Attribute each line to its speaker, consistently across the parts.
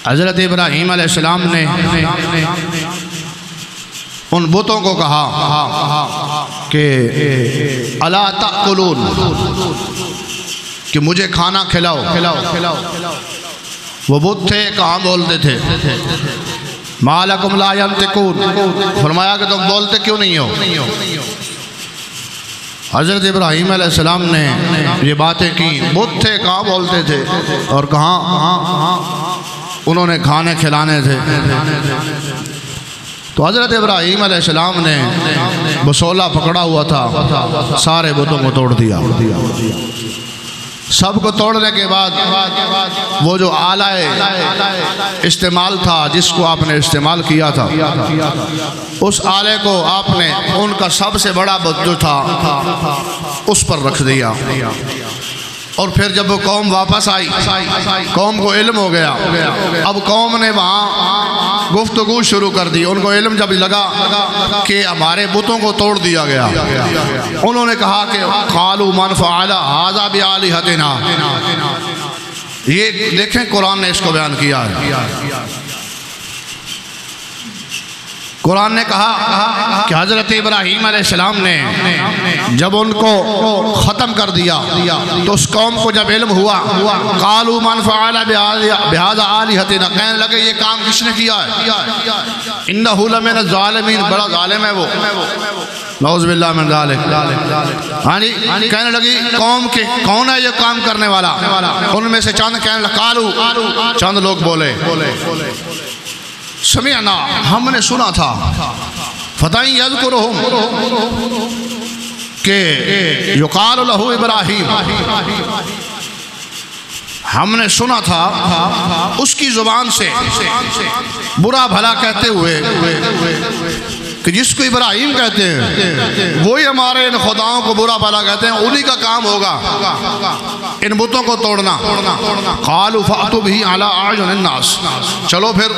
Speaker 1: حضرت ابراہیم علیہ السلام نے ان بتوں کو کہا کہ الا تأکلون، کہ مجھے کھانا کھلاؤ۔ وہ بت تھے، کہاں بولتے تھے؟ ما لکم لا ینطقون، فرمایا کہ تم بولتے کیوں نہیں ہو؟ حضرت ابراہیم علیہ السلام نے یہ باتیں کی، بت تھے کہاں بولتے تھے اور کہاں انہوں نے کھانے کھلانے تھے۔ تو حضرت ابراہیم علیہ السلام نے بسولہ پکڑا ہوا تھا، سارے بتوں کو توڑ دیا۔ سب کو توڑنے کے بعد وہ جو آلہ استعمال تھا جس کو آپ نے استعمال کیا تھا، اس آلے کو آپ نے ان کا سب سے بڑا بت جو تھا اس پر رکھ دیا۔ اور پھر جب وہ قوم واپس آئی، قوم کو علم ہو گیا، اب قوم نے وہاں گفتگو شروع کر دی۔ ان کو علم جب لگا کہ ہمارے بتوں کو توڑ دیا گیا، انہوں نے کہا کہ قالوا من فعل هذا بآلهتنا، یہ دیکھیں قرآن نے اس کو بیان کیا ہے۔ قرآن نے کہا کہ حضرت ابراہیم علیہ السلام نے جب ان کو ختم کر دیا تو اس قوم کو جب علم ہوا، قالوا من فعل بهذا آلهتنا، کہنے لگے یہ کام کس نے کیا ہے؟ انہ لمن الظالمین، بڑا ظالم ہے وہ، نعوذ باللہ من ذالک۔ ہاں جی، کہنے لگی قوم کے کون ہے یہ کام کرنے والا؟ ان میں سے چند کہنے لگا، قالوا، چند لوگ بولے، سمعنا، ہم نے سنا تھا، فتح یذکرہم، کہ یقال لہ ابراہیم، ہم نے سنا تھا اس کی زبان سے برا بھلا کہتے ہوئے کہ جس کو ابراہیم کہتے ہیں وہی ہمارے ان خداؤں کو برا بھلا کہتے ہیں، انہی کا کام ہوگا ان بتوں کو توڑنا۔ قالوا فأتوا به على أعين الناس، چلو پھر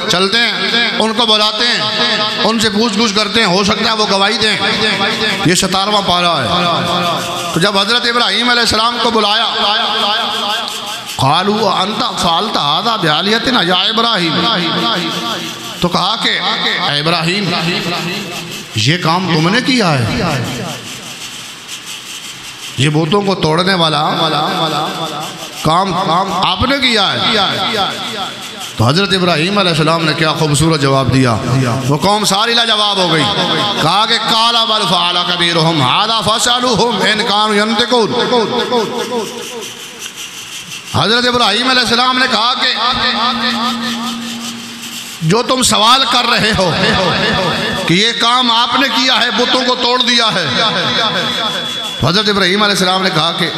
Speaker 1: چلتے ہیں، ان کو بلاتے ہیں، ان سے پوچھ گچھ کرتے ہیں، ہو سکتا ہے وہ گواہی دیں۔ یہ 17واں پارہ ہے۔ تو جب حضرت ابراہیم علیہ السلام کو بلایا، قالوا انت فعلت هذا بآلهتنا یا ابراہیم، تو کہا کہ اے ابراہیم یہ کام تم نے کیا ہے، یہ بتوں کو توڑنے والا کام آپ نے کیا ہے۔ تو حضرت ابراہیم علیہ السلام نے کیا خوبصورت جواب دیا، وہ قوم ساری لاجواب ہو گئی، کہا کہ قال بل فعل کبیرہم ھذا فاسألوہم ان کانوا ینطقون۔ حضرت ابراہیم علیہ السلام نے کہا کہ جو تم سوال کر رہے ہو کہ یہ کام آپ نے کیا ہے، بتوں کو توڑ دیا ہے، حضرت ابراہیم علیہ السلام نے کہا کہ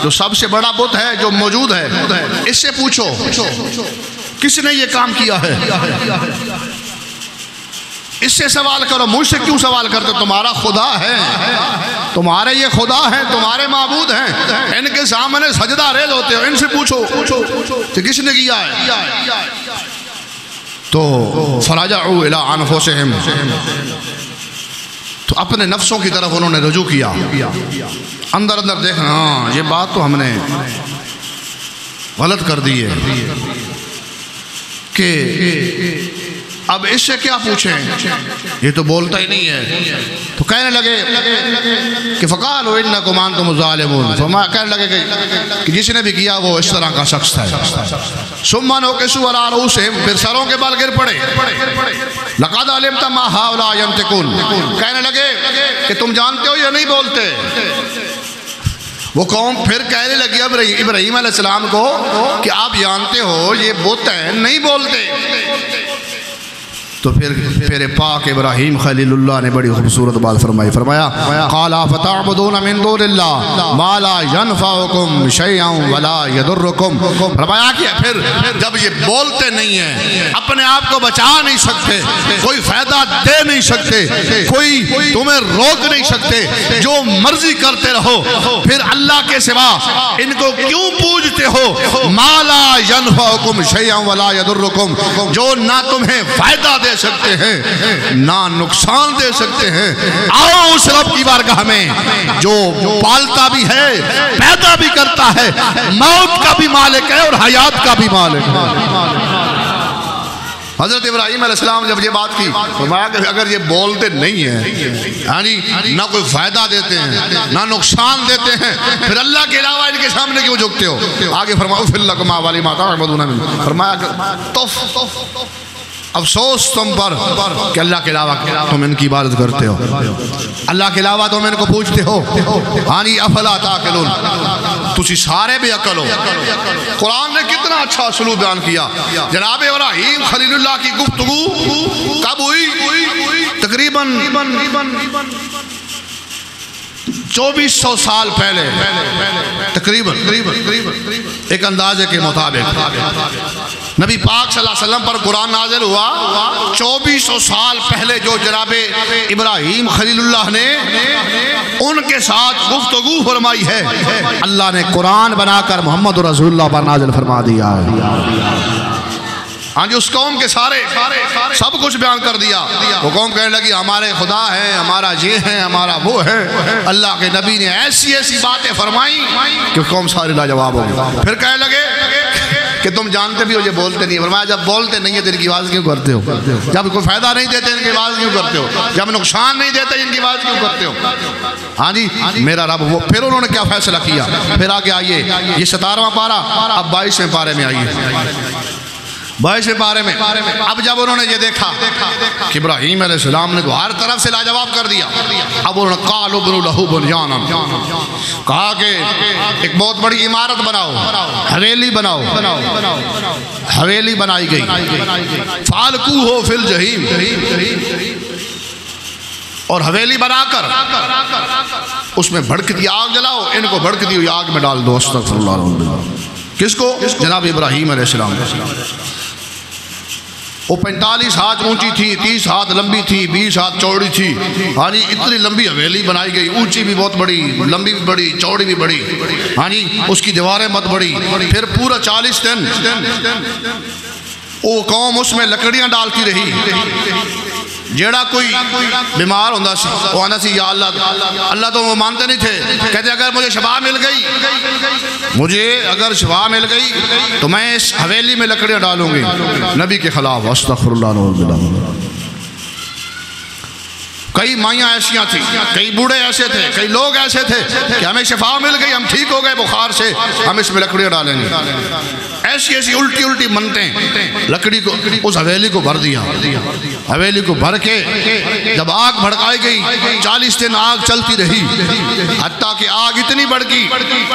Speaker 1: جو سب سے بڑا بت ہے جو موجود ہے اس سے پوچھو کس نے یہ کام کیا ہے، اس سے سوال کرو، مجھ سے کیوں سوال کرتے؟ تمہارا خدا ہے، تمہارے یہ خدا ہیں، تمہارے معبود ہیں، ان کے سامنے سجدہ ریز ہوتے ہو، ان سے پوچھو کہ کس نے کیا ہے۔ تو فرجعوا الی انفسہم، تو اپنے نفسوں کی طرف انہوں نے رجوع کیا، اندر دیکھنا، ہاں یہ بات تو ہم نے غلط کر دی ہے کہ اب اس سے کیا پوچھیں، یہ تو بولتا ہی نہیں ہے۔ تو کہنے لگے کہ فقالوا انکم انتم الظالمون، کہنے لگے کہ جس نے بھی کیا وہ اس طرح کا شخص ہے۔ ثم نكسوا على رؤوسهم، پھر سروں کے بال گر پڑے، لقد علمت ما هؤلاء ينطقون، کہنے لگے کہ تم جانتے ہو یہ نہیں بولتے۔ وہ قوم پھر کہنے لگی ابراہیم علیہ السلام کو کہ آپ جانتے ہو یہ بت ہیں، نہیں بولتے۔ تو پھر پاک ابراہیم خلیل اللہ نے بڑی خوبصورت بات فرمایا قال فتعبدون من دون اللہ ما لا ينفعكم شيئا ولا يضركم، فرمایا کہ پھر جب یہ بولتے نہیں ہیں، اپنے آپ کو بچا نہیں سکتے، کوئی فائدہ دے نہیں سکتے، کوئی تمہیں روک نہیں سکتے، جو مرضی کرتے رہو، پھر اللہ کے سوا ان کو کیوں پوجتے ہو؟ ما لا ينفعكم شيئا ولا يضركم، جو نہ تمہیں فائدہ دے سکتے ہیں نہ نقصان دے سکتے ہیں، آؤ اس رب کی بارگاہ میں جو پالتا بھی ہے، پیدا بھی کرتا ہے، موت کا بھی مالک ہے اور حیات کا بھی مالک ہے۔ حضرت ابراہیم علیہ السلام جب یہ بات کی فرمایا کہ اگر یہ بولتے نہیں ہیں ہاں جی نہ کوئی فائدہ دیتے ہیں نہ نقصان دیتے ہیں پھر اللہ کے علاوہ ان کے سامنے کیوں جھکتے ہو؟ آگے فرمایا اف لکما ولما تعبدون، فرمایا کہ افسوس تم پر کہ اللہ کے علاوہ تم ان کی عبادت کرتے ہو، اللہ کے علاوہ تم ان کو پوچھتے ہو۔ ہانی افلا تعقلون، تسی سارے بے عقل ہو۔ قرآن نے کتنا اچھا اسلوب بیان کیا۔ جناب ابراہیم خلیل اللہ کی گفتگو کب ہوئی؟ تقریباً 2400 سال پہلے، تقریباً ایک اندازے کے مطابق نبی پاک صلی اللہ علیہ وسلم پر قرآن نازل ہوا 2400 سال پہلے جو جناب ابراہیم خلیل اللہ نے ان کے ساتھ گفتگو فرمائی ہے، اللہ نے قرآن بنا کر محمد رسول اللہ پر نازل فرما دیا ہے۔ ہاں جی اس قوم کے سارے سب کچھ بیان کر دیا۔ وہ قوم کہنے لگی ہمارے خدا ہے، ہمارا یہ ہے، ہمارا وہ ہے۔ اللہ کے نبی نے ایسی ایسی باتیں فرمائیں کہ قوم ساری لاجواب ہو گئی۔ پھر کہنے لگے کہ تم جانتے بھی ہو یہ بولتے نہیں۔ فرمایا جب بولتے نہیں ہیں تو ان کی آواز کیوں کرتے ہو؟ جب کوئی فائدہ نہیں دیتے ان کی آواز کیوں کرتے ہو؟ جب نقصان نہیں دیتے ان کی آواز کیوں کرتے ہو؟ ہاں جی میرا رب وہ۔ پھر انہوں نے کیا فیصلہ کیا؟ پھر آگے آئیے، یہ 17واں پارہ، اب 22ویں پارے میں آئیے، 22ویں پارے میں۔ اب جب انہوں نے یہ دیکھا کہ ابراہیم علیہ السلام نے تو ہر طرف سے لاجواب کر دیا، اب انہوں نے قالوا ابنوا لہ بنیانا، کہا کہ ایک بہت بڑی عمارت بناؤ، حویلی بناؤ۔ حویلی بنائی گئی، فالقوہ فی الجحیم، اور حویلی بنا کر اس میں بھڑکتی آگ جلاؤ، ان کو بھڑکتی ہوئی آگ میں ڈال دو۔ استغفر اللہ۔ کس کو؟ جناب ابراہیم علیہ السلام۔ وہ 45 ہاتھ اونچی تھی، 30 ہاتھ لمبی تھی، 20 ہاتھ چوڑی تھی۔ ہاں جی اتنی لمبی حویلی بنائی گئی، اونچی بھی بہت بڑی، لمبی بھی بڑی، چوڑی بھی بڑی۔ ہاں جی اس کی دیواریں مت بڑی۔ پھر پورا 40 دن وہ قوم اس میں لکڑیاں ڈالتی رہی۔ جیڑا کوئی بیمار ہوندہ سی وہ آنا سی یا اللہ تو وہ مانتے نہیں تھے، کہتے اگر مجھے شفا مل گئی، مجھے اگر شفا مل گئی تو میں اس حویلی میں لکڑیاں ڈالوں گی نبی کے خلاف۔ استغفر اللہ۔ کئی مائیاں ایسیاں تھیں، کئی بوڑھے ایسے تھے، کئی لوگ ایسے تھے کہ ہمیں شفا مل گئی، ہم ٹھیک ہو گئے بخار سے، ہم اس میں لکڑیاں ڈالیں گے۔ ایسی ایسی الٹی الٹی منتیں لکڑی کو اس حویلی کو بھر دیا۔ حویلی کو بھر کے جب آگ بھڑکائی گئی 40 دن آگ چلتی رہی، حتیٰ کہ آگ اتنی بڑھ گئی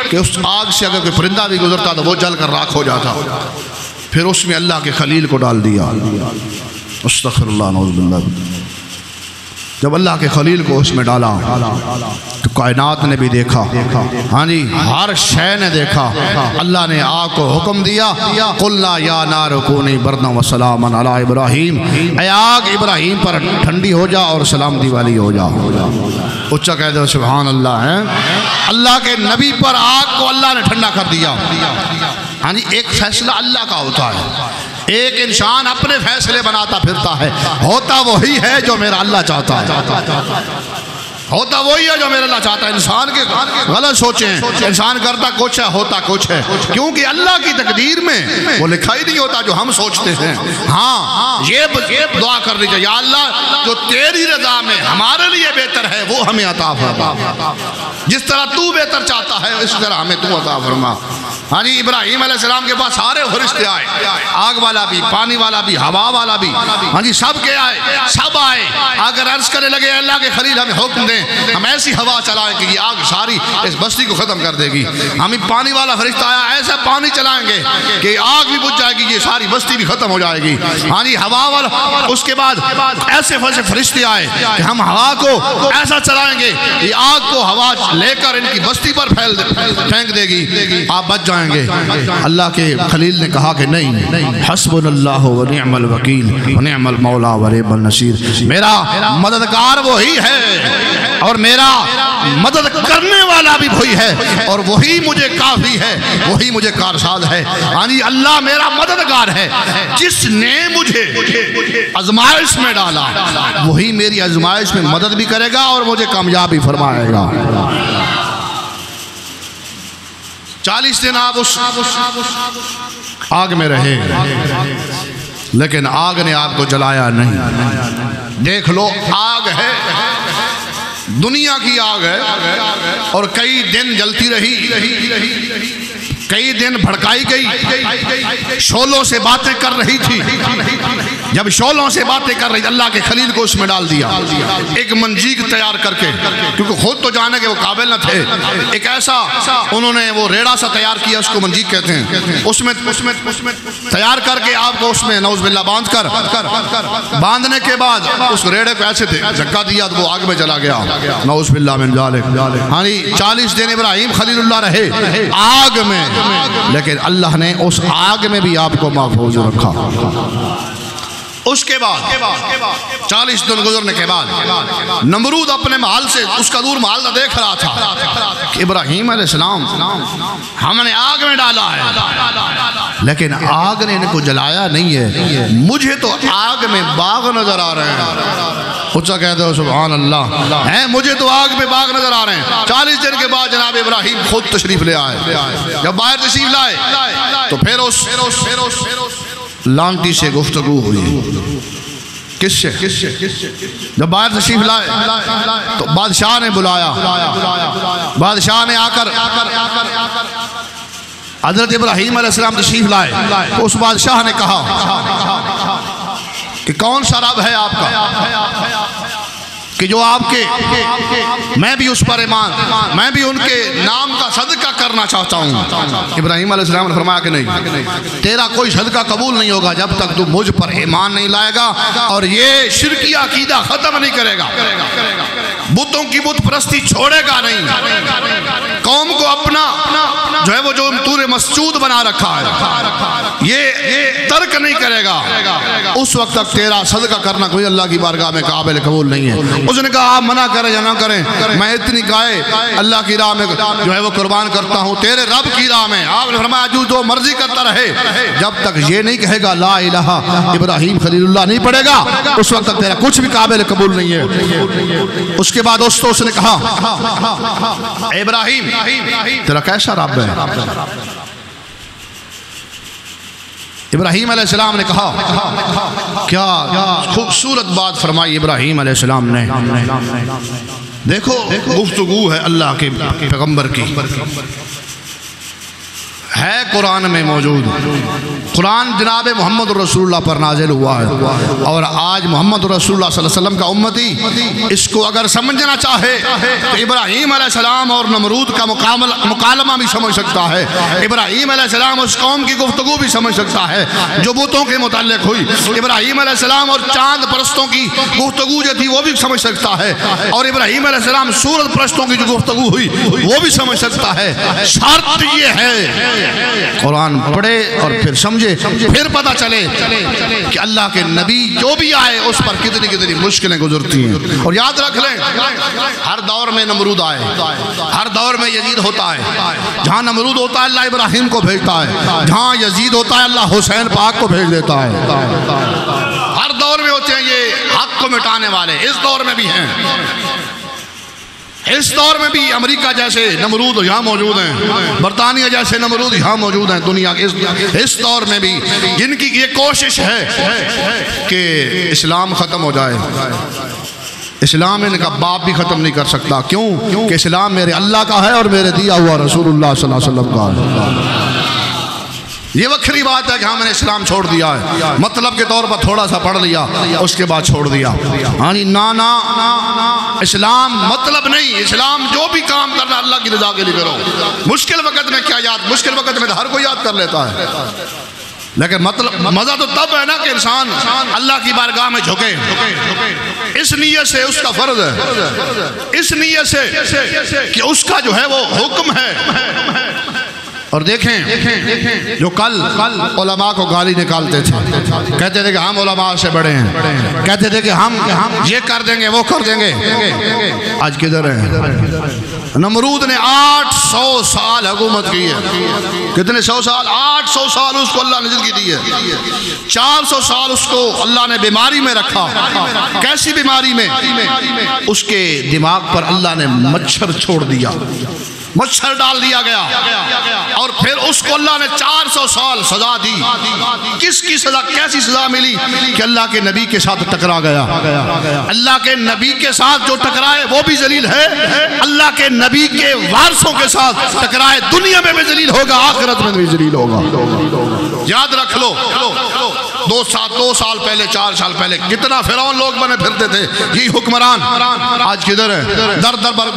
Speaker 1: کہ اس آگ سے اگر کوئی پرندہ بھی گزرتا تو وہ جل کر راکھ ہو جاتا۔ پھر اس میں اللہ کے خلیل کو ڈال دیا۔ استغفر اللہ نعوذ باللہ۔ جب اللہ کے خلیل کو اس میں ڈالا تو کائنات نے بھی دیکھا، ہاں جی ہر شے نے دیکھا۔ اللہ نے آگ کو حکم دیا، قلنا یا نار کونی بردا وسلاما علی ابراہیم، اے آگ ابراہیم پر ٹھنڈی ہو جا اور سلامتی والی ہو جا۔ اچھا کہہ دو سبحان اللہ ہے۔ اللہ کے نبی پر آگ کو اللہ نے ٹھنڈا کر دیا۔ ہاں جی ایک فیصلہ اللہ کا ہوتا ہے، ایک انسان اپنے فیصلے بناتا پھرتا ہے، ہوتا وہی ہے جو میرا اللہ چاہتا ہے، ہوتا وہی ہے جو میرا اللہ چاہتا ہے۔ انسان کے غلط سوچیں، انسان کرتا کچھ ہے ہوتا کچھ ہے، کیونکہ اللہ کی تقدیر میں وہ لکھا ہی نہیں ہوتا جو ہم سوچتے ہیں۔ ہاں یہ دعا کر لیجیے یا اللہ جو تیری رضا میں ہمارے لیے بہتر ہے وہ ہمیں عطا فرما، جس طرح تو بہتر چاہتا ہے اس طرح ہمیں تو عطا فرما۔ ہاں جی ابراہیم علیہ السلام کے پاس سارے فرشتے آئے، آگ والا بھی، پانی والا بھی، ہوا والا بھی، ہاں جی سب کے آئے، سب آئے۔ اگر عرض کرنے لگے اللہ کے خلیل ہمیں حکم دیں ہم ایسی ہوا چلائیں کہ یہ آگ ساری اس بستی کو ختم کر دے گی، ہمیں پانی والا فرشتہ آیا ایسا پانی چلائیں گے کہ آگ بھی بجھ جائے گی، یہ ساری بستی بھی ختم ہو جائے گی۔ ہاں جی ہوا والا، اس کے بعد ایسے فرشتے آئے کہ ہم ہوا کو ایسا چلائیں گے یہ آگ کو ہوا لے کر ان کی بستی پر پھینک دے گی، آپ بچ جائیں گے۔ اللہ کے خلیل نے کہا کہ نہیں، حسبنا اللہ و نعم الوکیل و نعم المولا و نعم النصیر، میرا مددگار وہی ہے اور میرا مدد کرنے والا بھی وہی ہے اور وہی مجھے کافی ہے، وہی مجھے کارساز ہے۔ یعنی اللہ میرا مددگار ہے، جس نے مجھے آزمائش میں ڈالا وہی میری آزمائش میں مدد بھی کرے گا اور مجھے کامیابی فرمائے گا۔ 40 دن آپ اس آگ میں رہے، لیکن آگ نے آپ کو جلایا نہیں۔ دیکھ لو آگ ہے، دنیا کی آگ ہے، اور کئی دن جلتی رہی، کئی دن بھڑکائی گئی، شعلوں سے باتیں کر رہی تھی۔ جب شعلوں سے باتیں کر رہی تھی، اللہ کے خلیل کو اس میں ڈال دیا، ایک منجیک تیار کر کے، کیونکہ خود تو جانے کے وہ قابل نہ تھے، ایک ایسا انہوں نے وہ ریڑا سا تیار کیا، اس کو منجیک کہتے ہیں، اس میں تیار کر کے آپ کو اس میں نعوذ باللہ باندھنے کے بعد اس ریڑے کو ایسے تھے جھکا دیا تو وہ آگ میں چلا گیا، نعوذ باللہ من ذالک۔ ہاں 40 دن ابراہیم خلیل اللہ رہے آگ میں، لیکن اللہ نے اس آگ میں بھی آپ کو محفوظ رکھا۔ اس کے بعد 40 دن گزرنے کے بعد نمرود اپنے محل سے اس کا دور محل دیکھ رہا تھا کہ ابراہیم علیہ السلام ہم نے آگ میں ڈالا ہے، لیکن آگ نے ان کو جلایا نہیں ہے، مجھے تو آگ میں باغ نظر آ رہے ہیں۔ خودسا کہتے ہو سبحان اللہ، ہیں مجھے تو آگ میں باغ نظر آ رہے ہیں۔ 40 دن کے بعد جناب ابراہیم خود تشریف لے آئے، جب باہر تشریف لائے تو پھر اس لانٹی سے گفتگو ہوئی۔ کس سے؟ جب باہر تشریف لائے تو بادشاہ نے بلایا، بادشاہ نے آ کر حضرت ابراہیم علیہ السلام تشریف لائے تو اس بادشاہ نے کہا کہ کون سا رب ہے آپ کا کہ جو آپ کے، میں بھی اس پر ایمان، میں بھی ان کے نام کا صدقہ کرنا چاہتا ہوں۔ ابراہیم علیہ السلام نے فرمایا کہ نہیں، تیرا کوئی صدقہ قبول نہیں ہوگا جب تک تو مجھ پر ایمان نہیں لائے گا اور یہ شرکی عقیدہ ختم نہیں کرے گا، بتوں کی بت پرستی چھوڑے گا نہیں، قوم کو اپنا جو ہے وہ جو تور مسجود بنا رکھا ہے یہ ترک نہیں کرے گا، اس وقت تک تیرا صدقہ کرنا کوئی اللہ کی بارگاہ میں قابل قبول نہیں ہے۔ اس نے کہا آپ منع کریں یا نہ کریں، میں اتنی گائے اللہ کی راہ میں جو ہے وہ قربان کرتا ہوں، تیرے رب کی راہ میں۔ آپ نے فرمایا جو مرضی کرتا رہے، جب تک یہ نہیں کہے گا لا الہ ابراہیم خلیل اللہ نہیں پڑھے گا، اس وقت تک تیرا کچھ بھی قابل قبول نہیں ہے۔ اس کے بعد دوستو اس نے کہا ابراہیم تیرا کیسا رب ہے؟ ابراہیم علیہ السلام نے کہا کیا خوبصورت بات فرمائی ابراہیم علیہ السلام نے۔ دیکھو گفتگو ہے اللہ کے پیغمبر کی، ہے قرآن میں موجود، قرآن جناب محمد رسول اللہ پر نازل ہوا ہے، اور آج محمد رسول اللہ صلی اللہ علیہ وسلم کا امتی اس کو اگر سمجھنا چاہے تو ابراہیم علیہ السلام اور نمرود کا مکالمہ بھی سمجھ سکتا ہے، ابراہیم علیہ السلام اس قوم کی گفتگو بھی سمجھ سکتا ہے جو بتوں کے متعلق ہوئی، ابراہیم علیہ السلام اور چاند پرستوں کی گفتگو جو تھی وہ بھی سمجھ سکتا ہے، اور ابراہیم علیہ السلام سورج پرستوں کی جو گفتگو ہوئی وہ بھی سمجھ سکتا ہے۔ شرط یہ ہے قرآن پڑھے اور پھر سمجھے، پھر پتہ چلے کہ اللہ کے نبی جو بھی آئے اس پر کتنی کتنی مشکلیں گزرتی ہیں۔ اور یاد رکھ لیں ہر دور میں نمرود آئے، ہر دور میں یزید ہوتا ہے، جہاں نمرود ہوتا ہے اللہ ابراہیم کو بھیجتا ہے، جہاں یزید ہوتا ہے اللہ حسین پاک کو بھیج دیتا ہے۔ ہر دور میں ہوتے ہیں یہ حق کو مٹانے والے، اس دور میں بھی ہیں، اس دور میں بھی امریکہ جیسے نمرود یہاں موجود ہیں، برطانیہ جیسے نمرود یہاں موجود ہیں، دنیا کے اس دور میں بھی جن کی یہ کوشش ہے کہ اسلام ختم ہو جائے۔ اسلام ان کا باپ بھی ختم نہیں کر سکتا، کیوں کہ اسلام میرے اللہ کا ہے اور میرے دیا ہوا رسول اللہ صلی اللہ علیہ وسلم کا ہے۔ یہ وکھری بات ہے کہ ہم نے اسلام چھوڑ دیا ہے، مطلب کے طور پر تھوڑا سا پڑھ لیا اس کے بعد چھوڑ دیا، یعنی نا اسلام مطلب نہیں، اسلام جو بھی کام کرنا اللہ کی رضا کے لیے کرو۔ مشکل وقت میں کیا یاد، مشکل وقت میں ہر کوئی یاد کر لیتا ہے، لیکن مطلب مزہ تو تب ہے نا کہ انسان اللہ کی بارگاہ میں جھکے، اس نیت سے اس کا فرض ہے، اس نیت سے کہ اس کا جو ہے وہ حکم ہے۔ اور دیکھیں جو کل علماء کو گالی نکالتے تھے، کہتے تھے کہ ہم علماء سے بڑے ہیں، کہتے تھے کہ ہم یہ کر دیں گے وہ کر دیں گے، آج کدھر ہیں؟ نمرود نے 800 سال حکومت کی ہے، کتنے 100 سال؟ 800 سال اس کو اللہ نے زندگی دی ہے، 400 سال اس کو اللہ نے بیماری میں رکھا۔ کیسی بیماری میں؟ اس کے دماغ پر اللہ نے مچھر چھوڑ دیا، مچھر ڈال دیا گیا، اور پھر اس کو اللہ نے 400 سال سزا دی۔ کس کی سزا؟ کیسی سزا ملی؟ کہ اللہ کے نبی کے ساتھ ٹکرا گیا۔ اللہ کے نبی کے ساتھ جو ٹکرائے وہ بھی ذلیل ہے، اللہ کے نبی کے وارثوں کے ساتھ ٹکرائے دنیا میں بھی ذلیل ہوگا، آخرت میں بھی ذلیل ہوگا۔ یاد رکھ لو، 2 سال پہلے، 4 سال پہلے کتنا فرعون لوگ بنے پھرتے تھے، یہی حکمران آج کدھر ہے؟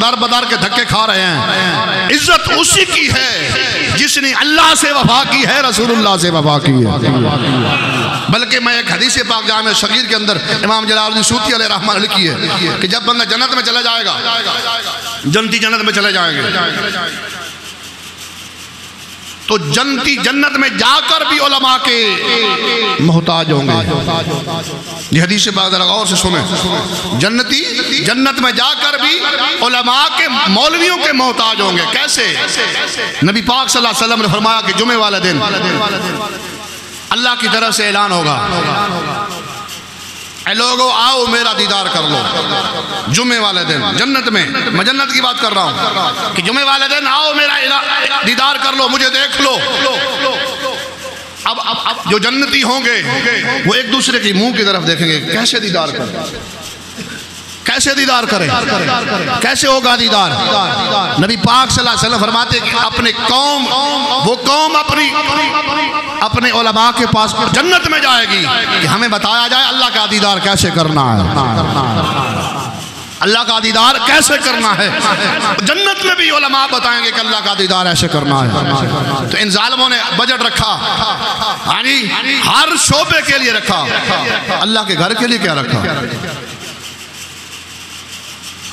Speaker 1: در بدر کے دھکے کھا رہے ہیں۔ عزت اسی کی ہے جس نے اللہ سے وفا کی ہے، رسول اللہ سے وفا کی ہے۔ بلکہ میں ایک حدیث پاک جامع صغیر کے اندر امام جلال الدین سیوطی علیہ رحمہ اللہ لکھی ہے کہ جب بندہ جنت میں چلا جائے گا، جنتی جنت میں چلے جائیں گے، تو جنتی جنت میں جا کر بھی علماء کے محتاج ہوں گے۔ یہ حدیث پاک ذرا غور سے سنیں، جنتی جنت میں جا کر بھی علماء کے، مولویوں کے محتاج ہوں گے۔ کیسے؟ نبی پاک صلی اللہ علیہ وسلم نے فرمایا کہ جمعے والے دن اللہ کی طرف سے اعلان ہوگا، اے لوگو آؤ میرا دیدار کر لو۔ جمعے والے دن جنت میں جنت کی بات کر رہا ہوں کہ جمعے والے دن آؤ میرا دیدار کر لو، مجھے دیکھ لو۔ اب جو جنتی ہوں گے وہ ایک دوسرے کی منہ کی طرف دیکھیں گے، کیسے دیدار کریں، کیسے دیدار کریں، کیسے ہوگا دیدار؟ نبی پاک صلی اللہ علیہ وسلم فرماتے ہیں کہ اپنے قوم، وہ قوم اپنے علماء کے پاس جنت میں جائے گی کہ ہمیں بتایا جائے اللہ کا دیدار کیسے کرنا ہے، اللہ کا دیدار کیسے کرنا ہے۔ جنت میں بھی علماء بتائیں گے کہ اللہ کا دیدار ایسے کرنا ہے۔ تو ان ظالموں نے بجٹ رکھا، ہر شعبے کے لیے رکھا، اللہ کے گھر کے لیے کیا رکھا؟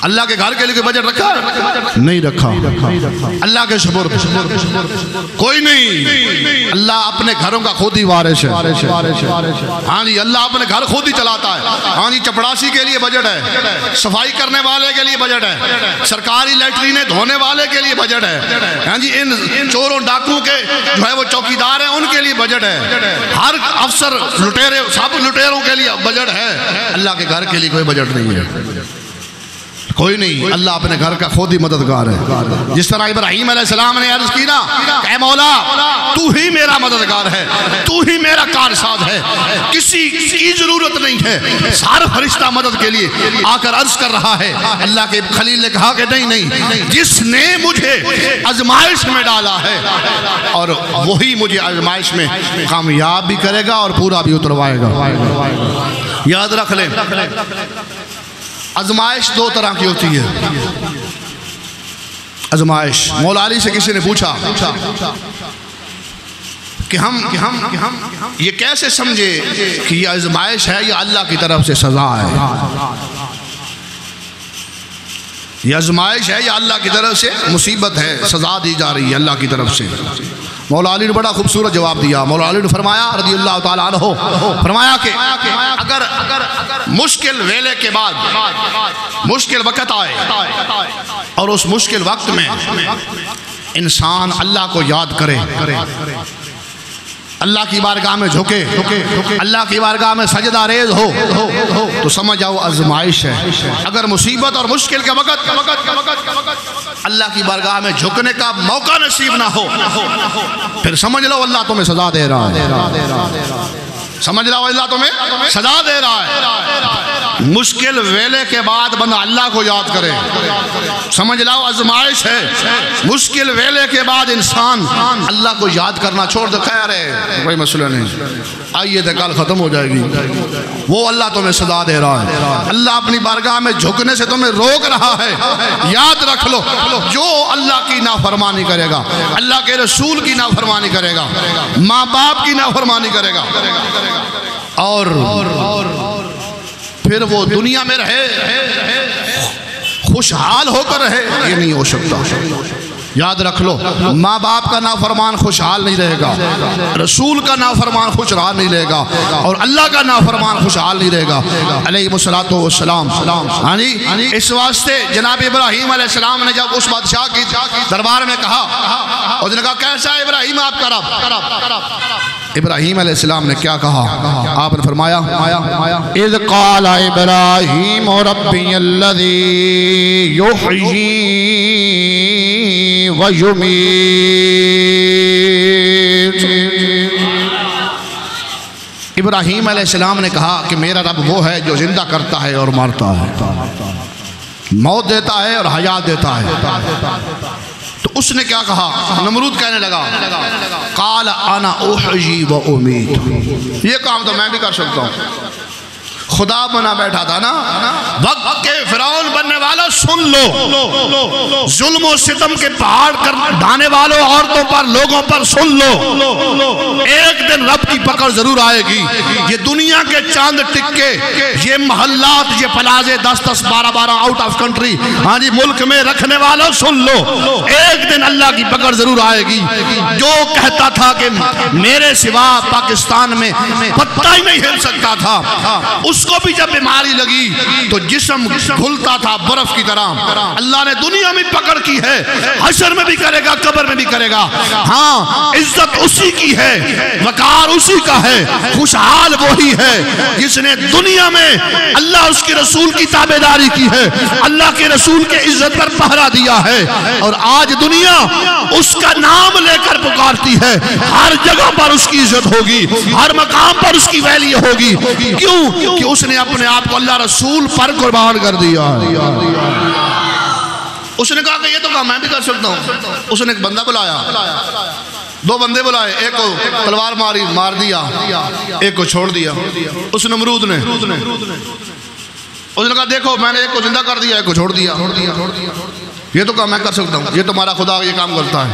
Speaker 1: اللہ کے گھر کے لیے بجٹ رکھا نہیں رکھا، اللہ کے سپرد کوئی نہیں۔ اللہ اپنے گھروں کا خود ہی وارث ہے۔ ہاں جی، اللہ اپنے گھر خود ہی چلاتا ہے۔ ہاں جی، چپڑاسی کے لیے بجٹ ہے، صفائی کرنے والے کے لیے بجٹ ہے، سرکاری لیٹرینیں دھونے والے کے لیے بجٹ ہے۔ ہاں جی، ان چوروں ڈاکوں کے جو ہے وہ چوکیدار ہیں ان کے لیے بجٹ ہے، ہر افسر لٹیرے سب لٹیروں کے لیے بجٹ ہے۔ اللہ کے گھر کے لیے کوئی بجٹ نہیں ہے، کوئی نہیں۔ اللہ اپنے گھر کا خود ہی مددگار ہے۔ جس طرح ابراہیم علیہ السلام نے عرض کی نا کہ اے مولا تو ہی میرا مددگار ہے، تو ہی میرا کارساز ہے، کسی کی ضرورت نہیں ہے۔ سارا فرشتہ مدد کے لیے آ کر عرض کر رہا ہے۔ اللہ کے خلیل نے کہا کہ نہیں، جس نے مجھے آزمائش میں ڈالا ہے اور وہی مجھے آزمائش میں کامیاب بھی کرے گا اور پورا بھی اتروائے گا۔ یاد رکھ لیں، آزمائش 2 طرح کی ہوتی ہے۔ آزمائش، مولا علی سے کسی نے پوچھا کہ ہم یہ کیسے سمجھے کہ یہ آزمائش ہے یا اللہ کی طرف سے سزا ہے؟ یہ آزمائش ہے یا اللہ کی طرف سے مصیبت ہے، سزا دی جا رہی ہے اللہ کی طرف سے؟ مولا علی نے بڑا خوبصورت جواب دیا۔ مولا علی نے فرمایا رضی اللہ تعالیٰ عنہ، فرمایا کہ اگر مشکل ویلے کے بعد مشکل وقت آئے اور اس مشکل وقت میں انسان اللہ کو یاد کرے، اللہ کی بارگاہ میں جھکے، اللہ کی بارگاہ میں سجدہ ریز ہو، تو سمجھ جاؤ آزمائش ہے۔ اگر مصیبت اور مشکل کے وقت اللہ کی بارگاہ میں جھکنے کا موقع نصیب نہ ہو، پھر سمجھ لو اللہ تمہیں سزا دے رہا ہے، سمجھ لو اللہ تمہیں سزا دے رہا ہے۔ مشکل ویلے کے بعد بندہ اللہ کو یاد کرے، سمجھ لو آزمائش ہے۔ مشکل ویلے کے بعد انسان اللہ کو یاد کرنا چھوڑ دے، خیر ہے کوئی مسئلہ نہیں، آئیے کل ختم ہو جائے گی، وہ اللہ تمہیں سزا دے رہا ہے۔ اللہ اپنی بارگاہ میں جھکنے سے تمہیں روک رہا ہے۔ یاد رکھ لو، جو اللہ کی نافرمانی کرے گا، اللہ کے رسول کی نافرمانی کرے گا، ماں باپ کی نافرمانی کرے گا، اور پھر وہ دنیا میں رہے خوشحال ہو کر رہے، یہ نہیں ہو سکتا۔ یاد رکھ لو، ماں باپ کا نافرمان خوشحال نہیں رہے گا، رسول کا نافرمان خوشحال نہیں رہے گا، اور اللہ کا نافرمان خوشحال نہیں رہے گا علیہ الصلوۃ والسلام۔ اس واسطے جناب ابراہیم علیہ السلام نے جب اس بادشاہ کی دربار میں کہا، اس نے کہا کیسا ہے ابراہیم آپ کا رب؟ ابراہیم علیہ السلام نے کیا کہا؟ آپ نے فرمایا اذ قال ابراہیم ربی الذی یحیی ویمیت۔ ابراہیم علیہ السلام نے کہا کہ میرا رب وہ ہے جو زندہ کرتا ہے اور مارتا ہے، موت دیتا ہے اور حیات دیتا ہے۔ تو اس نے کیا کہا؟ نمرود کہنے لگا قال انا احیی و امیت، یہ کام تو میں بھی کر سکتا ہوں۔ خدا بنا بیٹھا تھا نا، وقت کے فرعون بننے والا سن لو، ظلم و ستم کے پہاڑ ڈھانے والوں عورتوں پر لوگوں پر سن لو، ایک دن رب کی پکڑ ضرور آئے گی۔ یہ دنیا کے چاند ٹکے، یہ محلات، یہ پلازے 10-10 12-12 آؤٹ آف کنٹری ہاں جی ملک میں رکھنے والوں سن لو، ایک دن اللہ کی پکڑ ضرور آئے گی۔ جو کہتا تھا کہ میرے سوا پاکستان میں پتہ ہی نہیں ہل سکتا تھا، اس کو بھی جب بیماری لگی تو جسم گھلتا تھا برف کی طرح۔ اللہ نے دنیا میں پکڑ کی ہے، حشر میں بھی کرے گا، قبر میں بھی کرے گا۔ ہاں عزت اسی کی ہے، وقار اسی کا ہے، خوشحال وہی ہے جس نے دنیا میں اللہ اس کے رسول کی تابعداری کی ہے، اللہ کے رسول کے عزت پر پہرا دیا ہے، اور آج دنیا اس کا نام لے کر پکارتی ہے۔ ہر جگہ پر اس کی عزت ہوگی، ہر مقام پر اس کی ویلیو ہوگی۔ کیوں؟ کہ اس نے اپنے آپ کو اللہ رسول پر قربان کر دیا ہے۔ اس نے کہا کہ یہ تو کام میں بھی کر سکتا ہوں۔ اس نے ایک بندہ بلایا، 2 بندے بلائے، ایک کو تلوار ماری مار دیا، ایک کو چھوڑ دیا۔ اس نمرود نے کہا دیکھو میں نے ایک کو زندہ کر دیا، ایک کو چھوڑ دیا۔ یہ تو کام میں کر سکتا ہوں، یہ تمہارا خدا یہ کام کرتا ہے۔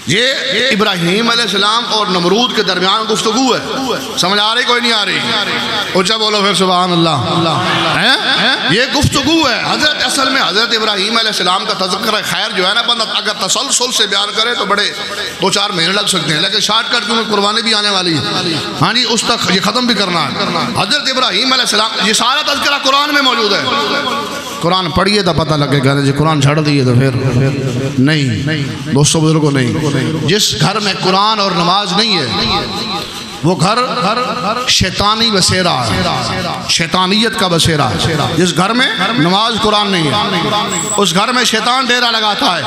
Speaker 1: یہ ابراہیم علیہ السلام اور نمرود کے درمیان گفتگو ہے، سمجھ آ رہی کوئی نہیں آ رہی؟ اونچا بولو پھر سبحان اللہ۔ یہ گفتگو ہے حضرت، اصل میں حضرت ابراہیم علیہ السلام کا تذکرہ خیر جو ہے نا، بندہ اگر تسلسل سے بیان کرے تو بڑے 2-4 مہینے لگ سکتے ہیں، لیکن شارٹ کٹ کیونکہ قربانی بھی آنے والی ہے ہاں جی، اس تک یہ ختم بھی کرنا ہے۔ حضرت ابراہیم علیہ السلام یہ سارا تذکرہ قرآن میں موجود ہے، قرآن پڑھیے تو پتہ لگے گا، جی قرآن چھڑ دیے تو پھر نہیں۔ دوستو بزرگوں نہیں، جس گھر میں قرآن اور نماز نہیں ہے وہ گھر شیطانی بسیرا ہے، شیطانیت کا بسیرا ہے۔ جس گھر میں نماز قرآن نہیں ہے اس گھر میں شیطان ڈیرا لگاتا ہے۔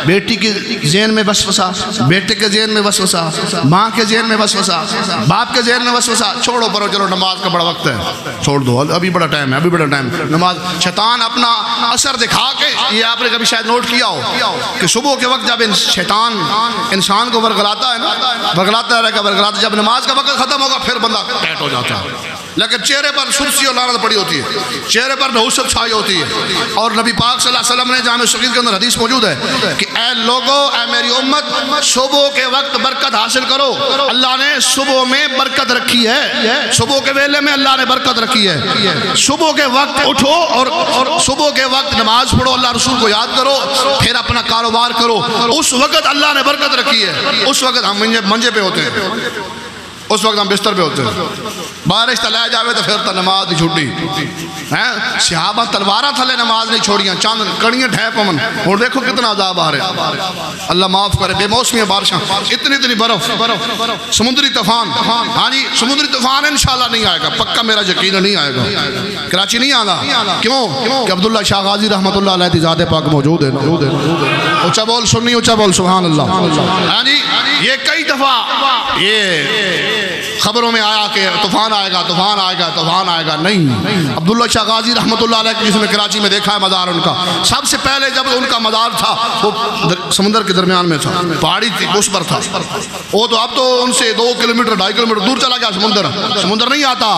Speaker 1: بیٹی کے ذہن میں وسوسہ، بیٹے کے ذہن میں وسوسہ، ماں کے ذہن میں وسوسہ، باپ کے ذہن میں وسوسہ، چھوڑو پرو چلو نماز کا بڑا وقت ہے، چھوڑ دو ابھی بڑا ٹائم ہے، ابھی بڑا ٹائم نماز۔ شیطان اپنا اثر دکھا کے، یہ آپ نے کبھی شاید نوٹ کیا ہو کہ صبح کے وقت جب شیطان انسان کو ورگلاتا ہے نا، ورگلاتا رہے گا، ورگلاتا، جب نماز کا وقت ختم ہوگا پھر بندہ ٹیٹ ہو جاتا ہے، لیکن چہرے پر سرسی اور لعنت پڑی ہوتی ہے، چہرے پر نحوست چھائی ہوتی ہے۔ اور نبی پاک صلی اللہ علیہ وسلم نے جامع صغیر کے اندر حدیث موجود ہے کہ اے لوگو، اے میری امت، صبح کے وقت برکت حاصل کرو۔ اللہ نے صبح میں برکت رکھی ہے، صبح کے ویلے میں اللہ نے برکت رکھی ہے۔ صبح کے وقت اٹھو اور صبح کے وقت نماز پڑھو، اللہ رسول کو یاد کرو، پھر اپنا کاروبار کرو۔ اس وقت اللہ نے برکت رکھی ہے، اس وقت ہم منجے پہ ہوتے ہیں، اس وقت ہم بستر پہ ہوتے ہیں، بارش تلائے جاوے تو پھر تو نماز نہیں چھوٹی۔ صحابہ تلوارہ تھلے نماز نہیں چھوڑیاں، چاند کڑیاں ٹھیپ امن، اور دیکھو کتنا عذاب آ رہے ہیں۔ اللہ معاف کرے، بے موسمی بارشاں، اتنی برف، سمندری طوفان، ہاں جی سمندری طوفان انشاءاللہ نہیں آئے گا، پکا میرا یقین نہیں آئے گا، کراچی نہیں آنا۔ کیوں؟ کہ عبداللہ شاہ غازی رحمۃ اللہ علیہ ذات پاک موجود ہے۔ اونچا بول سنی، اونچا بول سبحان اللہ۔ ہاں جی یہ کئی دفعہ یہ خبروں میں آیا کہ طوفان آئے گا، طوفان آئے گا، طوفان آئے گا، نہیں۔ عبداللہ شاہ غازی رحمۃ اللہ علیہ جس نے کراچی میں دیکھا ہے مزار ان کا، سب سے پہلے جب ان کا مزار تھا وہ سمندر کے درمیان میں تھا، پہاڑی تھی، اس پر تھا وہ، تو اب تو ان سے 2 کلومیٹر 2.5 کلومیٹر دور چلا گیا سمندر نہیں آتا۔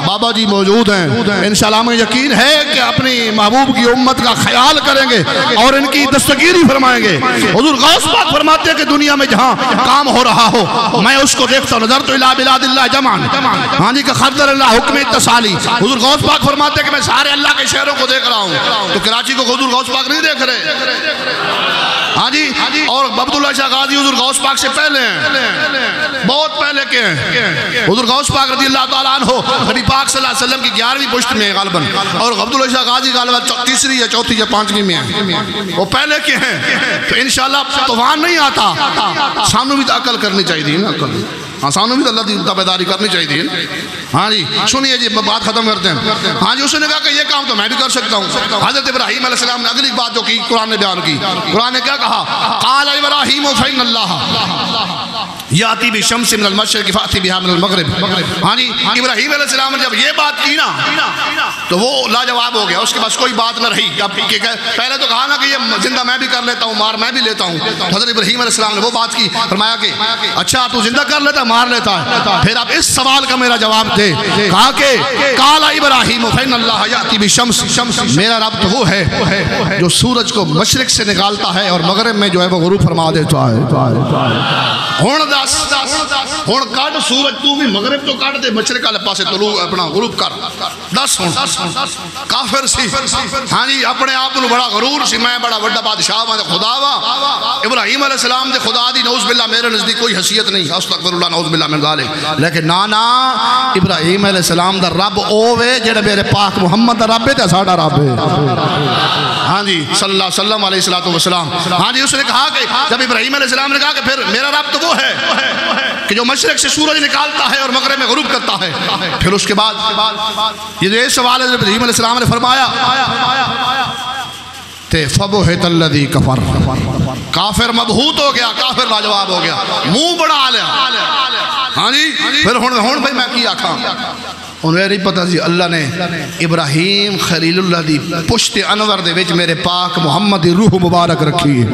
Speaker 1: بابا جی موجود ہیں، انشاءاللہ ہمیں یقین ہے کہ اپنی محبوب کی امت کا خیال کریں گے اور ان کی دستگیری فرمائیں گے۔ حضور غوث پاک فرماتے ہیں کہ دنیا میں جہاں کام ہو رہا ہو میں اس کو دیکھتا ہوں، نظر تو الہ بلاد اللہ جمعن، ہاں جی کہ خردر اللہ حکم اتصالی۔ حضور غوث پاک فرماتے ہیں کہ میں سارے اللہ کے شہروں کو دیکھ رہا ہوں، تو کراچی کو حضور غوث پاک نہیں دیکھ رہے، ہاں جی۔ اور عبداللہ شاہ غازی حضور غوث پاک سے پہلے ہیں، بہت پہلے کے ہیں۔ حضور غوث پاک رضی اللہ تعالیٰ عنہ نبی پاک صلی اللہ علیہ وسلم کی 11ویں پشت میں غالباً، اور عبداللہ شاہ غازی غالباً 3ری یا 4تھی یا 5ویں میں ہیں، وہ پہلے کے ہیں۔ تو انشاءاللہ طوفان نہیں آتا، سامنے بھی تو عقل کرنی چاہیے نا، عقل سانو بھی تو اللہ کی تابعداری کرنی چاہیے تھی. ہاں جی سنیے جی بات ختم کرتے ہیں. ہاں جی اس نے کہا کہ یہ کام تو میں بھی کر سکتا ہوں. حضرت ابراہیم علیہ السلام نے اگلی بات جو کی قرآن نے بیان کی. قرآن نے کیا کہا؟ قال ابراہیم فإن اللہ یاتی بالشمس من المشرق فأتی بها من المغرب. ہاں جی ابراہیم علیہ السلام نے جب یہ بات کی نا تو وہ لاجواب ہو گیا. اس کے پاس کوئی بات نہ رہی. پہلے تو کہا نا کہ یہ زندہ میں بھی کر لیتا ہوں, مار میں بھی لیتا ہوں. حضرت ابراہیم علیہ السلام نے وہ بات کی, فرمایا کہ اچھا تو زندہ کر لیتا مار لیتا ہے. پھر آپ اس سوال کا میرا جواب دے. کہا کہ قال ابراہیم فإن اللہ یاتی بالشمس, میرا رب تو وہ ہے جو سورج کو مشرق سے نکالتا ہے اور مغرب میں جو ہے وہ غروب فرما دیتا ہے. ہن دس ہن کٹ سورج تو بھی مغرب تو کٹ دے, مشرق والے پاسے طلوع اپنا غروب کر. دس ہن کافر سی. ہاں جی اپنے آپ کو بڑا غرور سی, میں بڑا بڑا بادشاہ ہاں خدا وا. ابراہیم علیہ السلام دے خدا دی نعوذ باللہ میرے نزدیک کوئی حیثیت نہیں, استغفر اللہ نعوذ باللہ من ذالک. لیکن نا ابراہیم علیہ السلام دا رب اوے جڑا میرے پاک محمد دا رب ہے تے ساڈا رب ہے. ہاں جی صلی اللہ علیہ وسلم علیہ الصلوۃ والسلام. ہاں جی اس نے کہا کہ جب ابراہیم علیہ السلام نے کہا کہ پھر میرا رب تو وہ ہے کہ جو مشرق سے سورج نکالتا ہے اور مغرب میں غروب کرتا ہے. پھر اس کے بعد یہ سوال ہے ابراہیم علیہ السلام نے فرمایا تے فبہت الذی کفر, کافر مبہوت ہو گیا, کافر لاجواب ہو گیا, منہ بڑا لیا. ہاں جی پھر ہن بھائی میں کی آکھاں, انہیں نہیں پتا سی اللہ نے ابراہیم خلیل اللہ دی پشت انور دے وچ میرے پاک محمد دی روح مبارک رکھی ہے,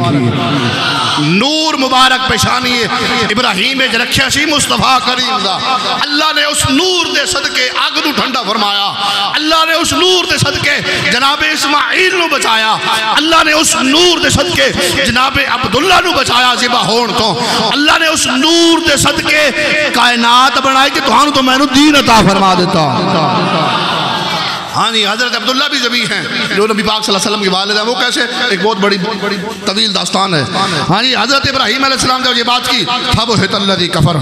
Speaker 1: نور مبارک پیشانی ابراہیم وچ رکھیا سی مصطفیٰ کریم دا. اللہ نے اس نور دے صدقے اگ نو ٹھنڈا فرمایا. اللہ نے اس نور دے صدقے جناب اسماعیل نو بچایا. اللہ نے اس نور دے صدقے جناب عبداللہ نو بچایا ذبح ہون تو. اللہ نے اس نور دے صدقے کائنات بنائی کہ تہانوں تو میں نو دین عطا فرما دیتا. ہاں جی حضرت عبداللہ بھی ذبیح ہیں جو نبی پاک صلی اللہ علیہ وسلم کے والد ہیں. وہ کیسے ایک بہت بڑی طویل داستان ہے. ہاں جی حضرت ابراہیم علیہ السلام جب یہ بات کی فبہت الذی کفر,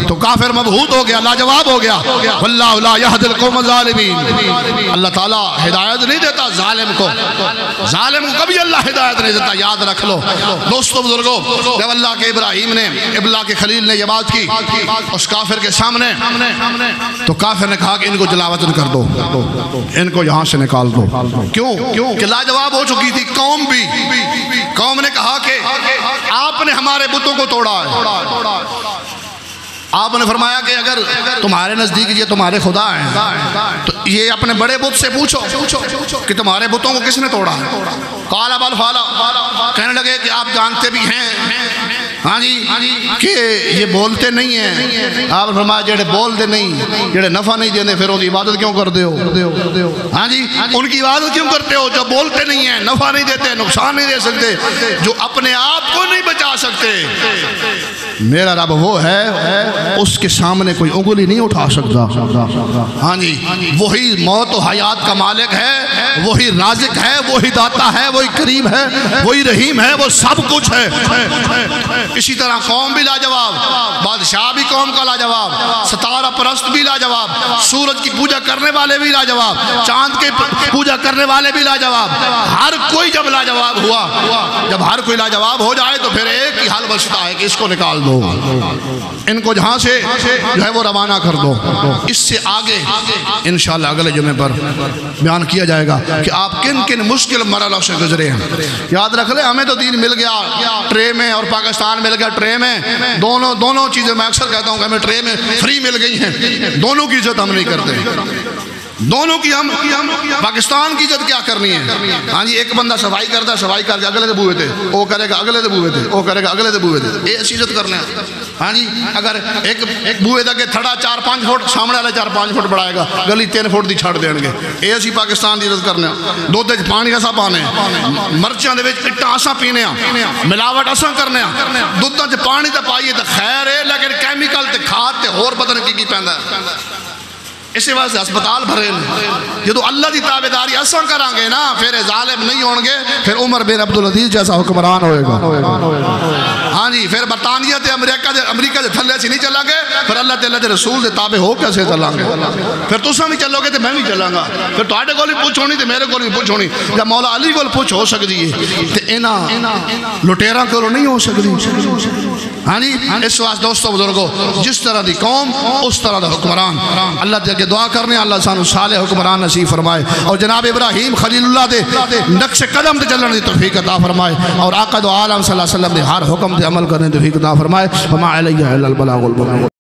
Speaker 1: تو کافر مبہوت ہو گیا, لاجواب ہو گیا. واللہ لا یہدی القوم الظالمین, اللہ تعالیٰ ہدایت نہیں دیتا ظالم کو. ظالم کو کبھی اللہ ہدایت نہیں دیتا, یاد رکھ لو. دوستو بزرگو جب اللہ کے ابراہیم نے اللہ کے خلیل نے یہ بات کی اس کافر کے سامنے, تو کافر نے کہا کہ ان کو جلاوطن کر دو, ان کو یہاں سے نکال دو. کیوں کہ لاجواب ہو چکی تھی قوم بھی. قوم نے کہا کہ آپ نے ہمارے بتوں کو توڑا ہے. آپ نے فرمایا کہ اگر تمہارے نزدیک یہ تمہارے خدا ہیں تو یہ اپنے بڑے بت سے پوچھو کہ تمہارے بتوں کو کس نے توڑا ہے. قال بل فعل, کہنے لگے کہ آپ جانتے بھی ہیں ہاں جی کہ یہ بولتے نہیں ہیں. آپ نے فرمایا جڑے بولتے نہیں, جڑے نفع نہیں دیندے, پھر ان کی عبادت کیوں کرتے ہو؟ ہاں جی ان کی عبادت کیوں کرتے ہو جو بولتے نہیں ہیں, نفع نہیں دیتے, نقصان نہیں دے سکتے, جو اپنے آپ کو نہیں بچا سکتے. میرا رب وہ ہے اس کے سامنے کوئی انگلی نہیں اٹھا سکتا. ہاں جی وہی موت و حیات کا مالک ہے, وہی رازق ہے, وہی داتا ہے, وہی کریم ہے, وہی رحیم ہے, وہ سب کچھ ہے. اسی طرح قوم بھی لاجواب, بادشاہ بھی قوم کا لاجواب, ستارہ پرست بھی لاجواب, سورج کی پوجا کرنے والے بھی لاجواب, چاند کی پوجا کرنے والے بھی لاجواب. ہر کوئی جب لاجواب ہوا, جب ہر کوئی لاجواب ہو جائے تو پھر ایک ہی حل بچتا ہے کہ اس کو نکال دو, ان کو جہاں سے جو ہے وہ روانہ کر دو. اس سے آگے انشاءاللہ اگلے جمعے پر بیان کیا جائے گا کہ آپ کن کن مشکل مرحلوں سے گزرے ہیں. یاد رکھ لیں ہمیں تو دین مل گیا ٹرے میں اور پاکستان مل گیا ٹرے میں. دونوں چیزیں میں اکثر کہتا ہوں کہ ہمیں ٹرے میں فری مل گئی ہیں, دونوں کی عزت ہم نہیں کرتے. دونوں کی ہم پاکستان کی عزت کیا کرنی ہے. ہاں جی ایک بندہ صفائی کرتا ہے, صفائی کر کے اگلے دے بوئے تھے, وہ کرے گا اگلے دے بوئے تھے, وہ کرے گا اگلے دے بوئے تھے. یہ ایسی عزت کرنا ہے. ہاں جی اگر ایک بوئے دے کے تھڑا 4-5 فٹ, سامنے والے 4-5 فٹ بڑھائے گا, گلی 3 فٹ دی چھڑ دیں گے. یہ اسی پاکستان دی عزت کرنا. دودھ وچ پانی اساں پانے, مرچاں دے وچ اٹاں اساں پینے, ملاوٹ اساں کرنے, دودھاں وچ پانی تے پائیے تے خیر ہے, لیکن کیمیکل تے کھاد تے ہور پتہ نہیں کی پیندا ہے. اسی واسطے ہسپتال بھرے ہیں. جدو اللہ دی تابعداری اساں کران گے نا پھر ظالم نہیں ہون گے, پھر عمر بن عبدالعزیز جیسا حکمران ہوئے گا. ہاں جی پھر برطانیہ تے امریکہ دے تھلے سے نہیں چلا گے, پھر اللہ تے اللہ دے رسول دے تابع ہو کیسے چلان گے. پھر تساں بھی چلو گے تے میں بھی چلاں گا, پھر تواڈے کول بھی پوچھ ہونی تے میرے کول بھی پوچھ ہونی. جب مولا علی کول پوچھ ہو سکدی ہے تے انہاں لٹیراں کول نہیں ہو سکدی. ہاں جی اس واسطے دوستو بزرگو جس طرح دی قوم اس طرح دا حکمران اللہ دے کے دعا کرنے اللہ سانو صالح حکمران نصیب فرمائے اور جناب ابراہیم خلیل اللہ دے نقش قدم دے چلنے دی توفیق عطا فرمائے اور آقا دو عالم صلی اللہ علیہ وسلم دے ہر حکم دے عمل کرنے دی توفیق عطا فرمائے وما علیہ الا البلاغ المبین.